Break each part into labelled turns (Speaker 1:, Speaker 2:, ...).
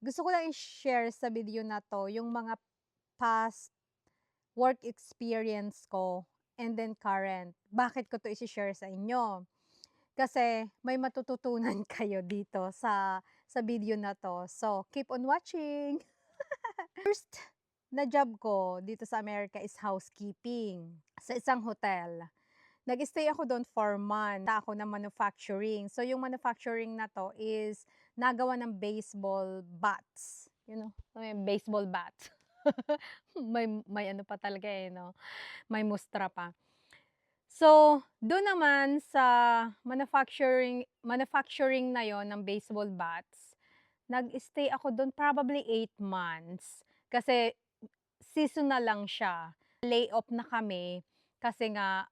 Speaker 1: Gusto ko lang i-share sa video na 'to yung mga past work experience ko and then current. Bakit ko 'to ise-share sa inyo? Kasi may matututunan kayo dito sa video na 'to. So, keep on watching. First na job ko dito sa Amerika is housekeeping sa isang hotel. Nag-stay ako do'n for months. Ako ng manufacturing. So, yung manufacturing na 'to is nagawa ng baseball bats. May baseball bat. May ano pa talaga, eh, 'no, may mustra pa. So, do'n naman sa manufacturing na 'yon ng baseball bats, nag-stay ako do'n probably 8 months. Kasi seasonal lang siya. Lay-off na kami kasi nga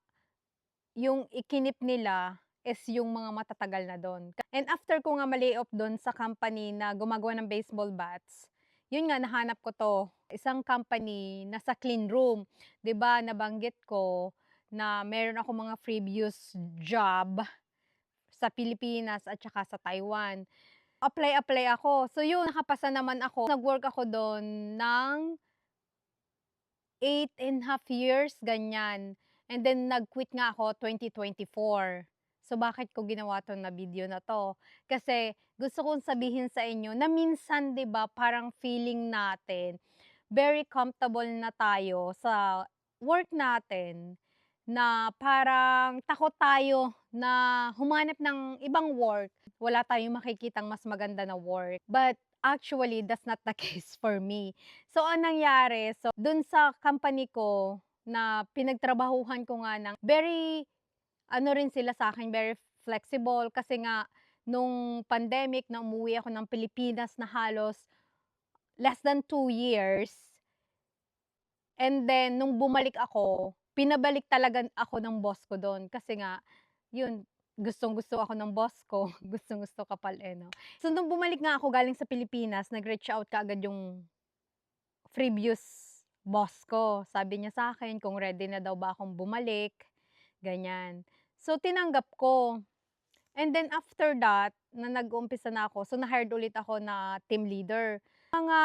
Speaker 1: yung ikinip nila is yung mga matatagal na dun. And after ko nga ma-lay-off dun sa company na gumagawa ng baseball bats, yun nga nahanap ko 'to, isang company na sa clean room. 'Di ba nabanggit ko na meron ako mga previous job sa Pilipinas at saka sa Taiwan. Apply ako. So yun, nakapasa naman ako. Nag-work ako dun ng 8.5 years, ganyan. And then nag-quit nga ako 2024. So bakit ko ginawa 'to na video na 'to? Kasi gusto kong sabihin sa inyo na minsan 'di ba parang feeling natin very comfortable na tayo sa work natin, na parang takot tayo na humanap ng ibang work. Wala tayong makikitang mas maganda na work. But actually, that's not the case for me. So, ang nangyari, so, dun sa company ko na pinagtrabahuhan ko nga ng very, ano rin sila sa akin, very flexible. Kasi nga, nung pandemic na umuwi ako ng Pilipinas na halos less than 2 years. And then, nung bumalik ako, pinabalik talaga ako ng boss ko doon. Kasi nga, yun, gustong-gusto ako ng boss ko. Gustong-gusto kapal, eh, no? So, nung bumalik nga ako galing sa Pilipinas, nag-reach out kaagad yung previous boss ko. Sabi niya sa akin kung ready na daw ba akong bumalik, ganyan. So, tinanggap ko. And then after that, na nag-uumpisa na ako, so na-hired ulit ako na team leader. Mga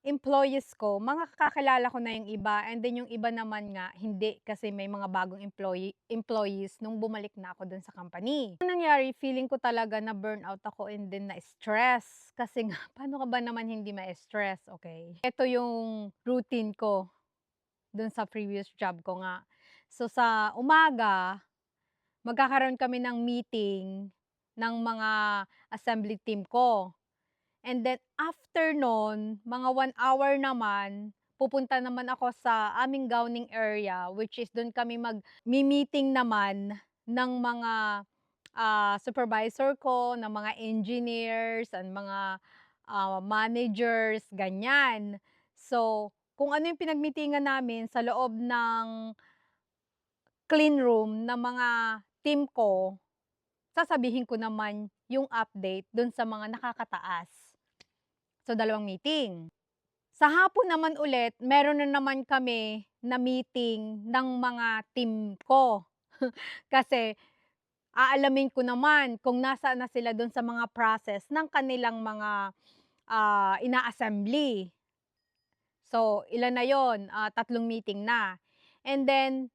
Speaker 1: employees ko, mga kakilala ko na yung iba, and then yung iba naman nga, hindi, kasi may mga bagong employees nung bumalik na ako dun sa company. Ang nangyari, feeling ko talaga na burnout ako and then na-stress. Kasi nga, paano ka ba naman hindi ma-stress, okay? Ito yung routine ko dun sa previous job ko nga. So sa umaga, magkakaroon kami ng meeting ng mga assembly team ko. And then after nun, mga 1 hour naman, pupunta naman ako sa aming gowning area, which is dun kami mag-meeting naman ng mga supervisor ko, ng mga engineers, and mga managers, ganyan. So, kung ano yung pinag-meetingan namin sa loob ng clean room ng mga team ko, sasabihin ko naman yung update dun sa mga nakakataas. So, 2 meeting. Sa hapon naman ulit, meron na naman kami na meeting ng mga team ko. Kasi aalamin ko naman kung nasaan na sila dun sa mga process ng kanilang mga ina-assembly. So, ilan na yon? 3 meeting na. And then,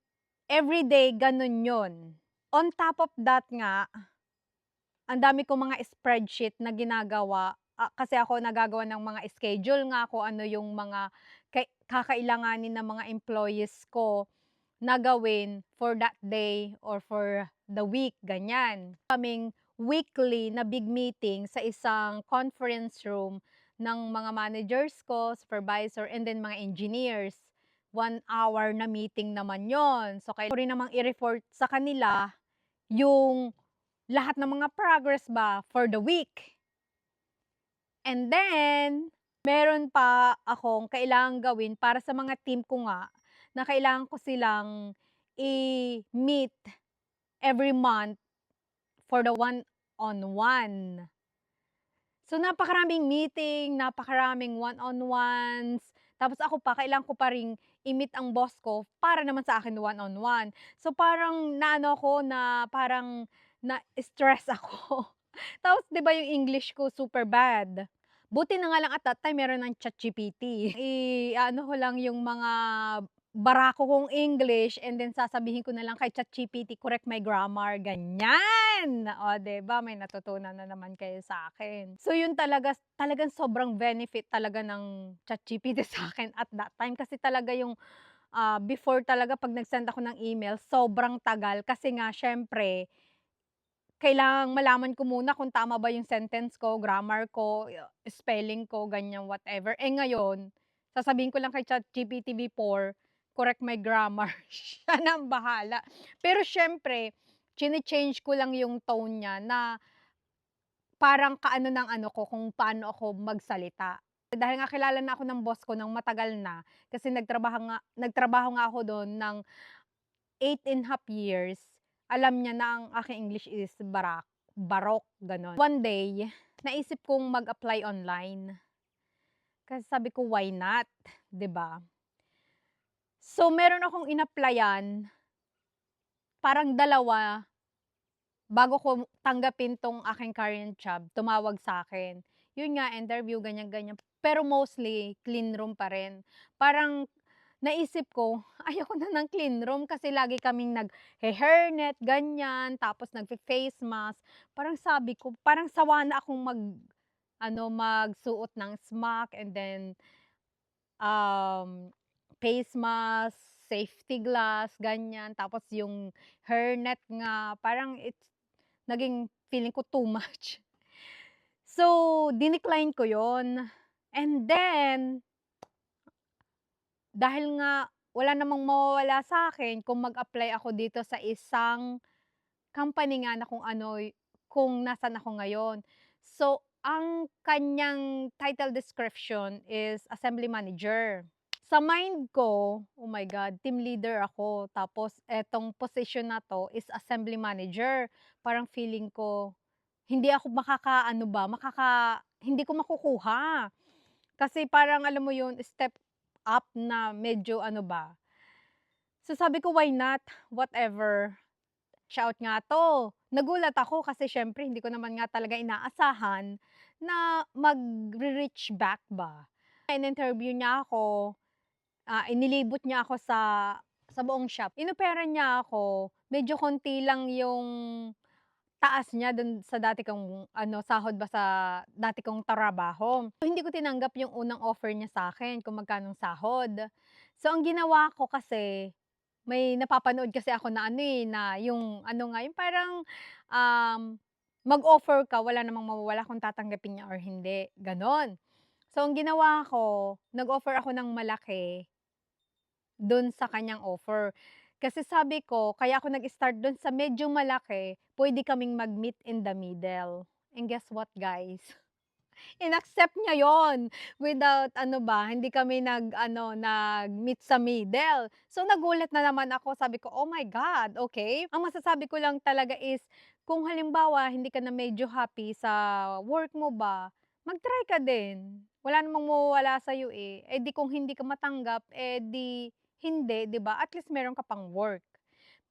Speaker 1: everyday, ganun yon. On top of that nga, ang dami kong mga spreadsheet na ginagawa, kasi ako nagagawa ng mga schedule nga kung ano yung mga kakailanganin ng mga employees ko na gawin for that day or for the week, ganyan. Kaming weekly na big meeting sa isang conference room ng mga managers ko, supervisor, and then mga engineers. 1 hour na meeting naman yon. So, kailangan ko rin namang i-report sa kanila yung lahat ng mga progress ba for the week. And then, meron pa akong kailangang gawin para sa mga team ko nga, na kailangan ko silang i-meet every month for the one-on-one. So, napakaraming meeting, napakaraming one-on-ones. Tapos ako pa, kailangan ko pa ring i-meet ang boss ko para naman sa akin one-on-one. So, parang naano ko na parang na-stress ako. Tapos 'di ba yung English ko super bad. Buti na nga lang at that time meron ng ChatGPT. I-aano ko lang yung mga barako kong English and then sasabihin ko na lang kay ChatGPT, "Correct my grammar." Ganyan! Oh, 'di ba may natutunan na naman kayo sa akin. So yun talagang sobrang benefit talaga ng ChatGPT sa'kin at that time kasi talaga yung, before talaga 'pag nag-send ako ng email sobrang tagal kasi nga siyempre kailangang malaman ko muna kung tama ba yung sentence ko, grammar ko, spelling ko, ganyan, whatever. Eh, ngayon, sasabihin ko lang kay ChatGPT before, correct my grammar, siya na ang bahala. Pero siyempre, chine-change ko lang yung tone niya na parang kaano ng ano ko, kung paano ako magsalita. Dahil nga kilala na ako ng boss ko ng matagal na, kasi nagtrabaho nga ako dun ng 8.5 years, alam niya na ang aking English is barok, gano'n. One day, naisip kong mag-apply online. Kasi sabi ko, "Why not?" 'Di ba? So, meron akong in-applyan, parang dalawa, bago ko tanggapin 'tong aking current job, tumawag sa'kin. Yun nga, interview, ganyan-ganyan. Pero mostly, clean room pa rin. Parang naisip ko, ayoko na ng clean room kasi lagi kaming naghe-hairnet, ganyan, tapos nagfe-face mask. Parang sabi ko, parang sawa na akong ano, magsuot ng smock and then, um, face mask, safety glass, ganyan. Tapos yung hairnet nga, parang naging feeling ko too much. So, dinecline ko yon. And then, dahil nga wala namang mawawala sa'kin kung mag-apply ako dito sa isang company nga na kung nasaan ako ngayon. So, ang kanyang title description is assembly manager. Sa mind ko, oh my God, team leader ako, tapos etong position na 'to is assembly manager. Parang feeling ko, hindi ako hindi ko makukuha. Kasi parang alam mo yun, step up na medyo ano ba. So sabi ko, "Why not? Whatever." Shout nga 'to. Nagulat ako kasi siyempre hindi ko naman nga talaga inaasahan na magre-reach back ba. In-interview niya ako, inilibot niya ako sa buong shop. Inoperan niya ako, medyo konti lang yung taas niya dun sa dati kong sahod ba sa dati kong trabaho. So, hindi ko tinanggap yung unang offer niya sa'kin kung magkanong sahod. So, ang ginawa ko kasi, may napapanood kasi ako na na yung nga, yung parang, um, mag-offer ka wala namang mawawala kung tatanggapin niya or hindi, gano'n. So, ang ginawa ko, nag-offer ako ng malaki dun sa kanyang offer. Kasi sabi ko, kaya ako nag-start dun sa medyo malaki, puwede kaming mag-meet in the middle. And guess what, guys? In-accept niya yon without hindi kami nag-meet sa middle. So, nagulat na naman ako, sabi ko, "Oh my God, okay." Ang masasabi ko lang talaga is, kung halimbawa hindi ka na medyo happy sa work mo ba, mag-try ka din. Wala namang mawawala sa'yo, eh. Eh, di kung hindi ka matanggap, eh, di hindi, 'di ba? At least meron ka pang work.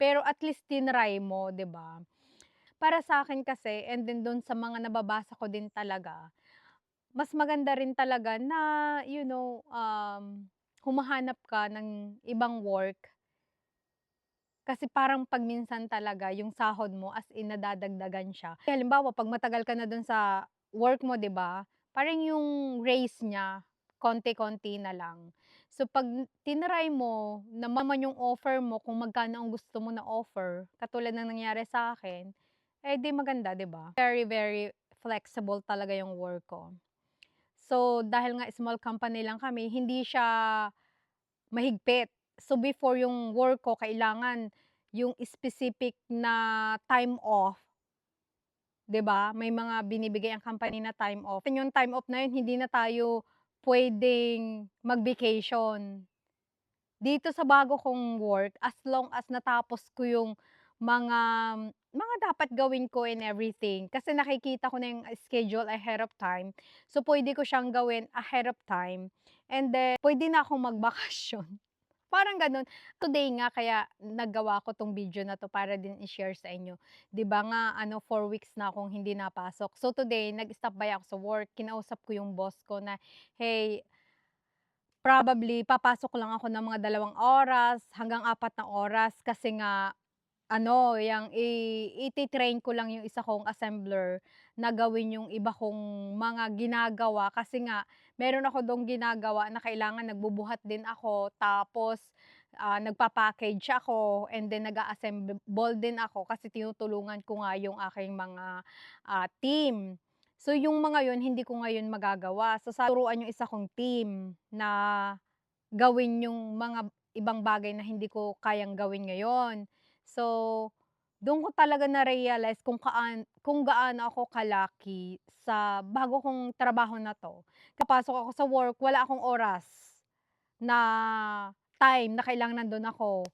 Speaker 1: Pero at least tinry mo, 'di ba? Para sa akin kasi and then dun sa mga nababasa ko din talaga, mas maganda rin talaga na, humahanap ka ng ibang work. Kasi parang 'pag minsan talaga yung sahod mo as in nadadagdagan siya. Halimbawa 'pag matagal ka na dun sa work mo, 'di ba, parang yung raise niya konti-konti na lang. So 'pag tinry mo naman yung offer mo kung magkano ang gusto mo na offer, katulad ng nangyari sa akin, eh, di maganda, 'di ba? Very, very flexible talaga yung work ko. So, dahil nga small company lang kami, hindi siya mahigpit. So, before yung work ko kailangan yung specific na time off, 'di ba? May mga binibigay ang company na time off. Yung time off na yun hindi na tayo puwedeng mag-vacation. Dito sa bago kong work, as long as natapos ko yung mga mga dapat gawin ko and everything, kasi nakikita ko na yung schedule ahead of time, so puwede ko siyang gawin ahead of time and then puwede na akong magbakasyon. parang gano'n. Today nga kaya nagawa ko 'tong video na 'to para din i-share sa inyo. 'Di ba nga 4 weeks na akong hindi napasok. So today nag-stop by ako sa work, kinausap ko yung boss ko na, "Hey, probably papasok lang ako ng mga 2 oras hanggang 4 na oras kasi nga yang iti-train ko lang yung isa kong assembler na gawin yung iba kong mga ginagawa kasi nga meron ako dong ginagawa na kailangan nagbubuhat din ako tapos, nagpa-package ako and then nag-a-assemble din ako kasi tinutulungan ko nga yung aking mga, team. So yung mga yun hindi ko ngayon magagawa. So turuan yung isa kong team na gawin yung mga ibang bagay na hindi ko kayang gawin ngayon. So, dun ko talaga na-realize kung gaano ako ka-lucky sa bago kong trabaho na 'to. Papasok ako sa work, wala akong oras na time na kailangan nandun ako.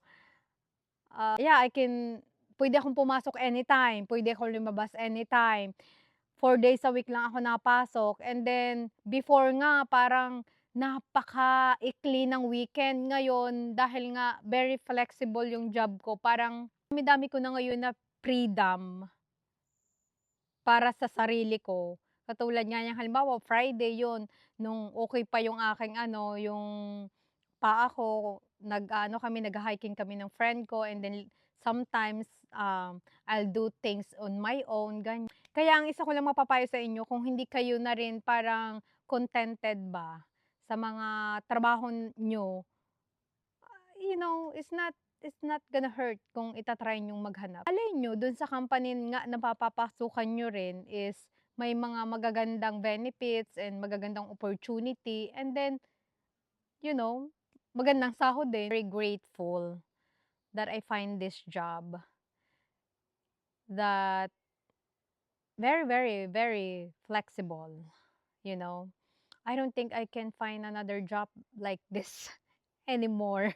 Speaker 1: Yeah, puwede akong pumasok anytime, puwede akong lumabas anytime. 4 days a week lang ako nakapasok and then before nga parang napakaikli ng weekend. Ngayon dahil nga very flexible yung job ko, parang dami-dami ko na ngayon na freedom para sa sarili ko. Katulad nga niyang halimbawa Friday yun, nung okey pa yung aking yung paa ko, nagha-hiking kami ng friend ko and then sometimes, I'll do things on my own, ganyan. Kaya ang isa ko lang mapapayo sa inyo kung hindi kayo na rin parang contented ba sa mga trabaho niyo, it's not gonna hurt kung ita-try niyong maghanap. Malay niyo dun sa company nga na papapasukan niyo rin is may mga magagandang benefits and magagandang opportunity and then, you know, magandang sahod din. Very grateful that I find this job that very, very, very flexible, you know. I don't think I can find another job like this anymore.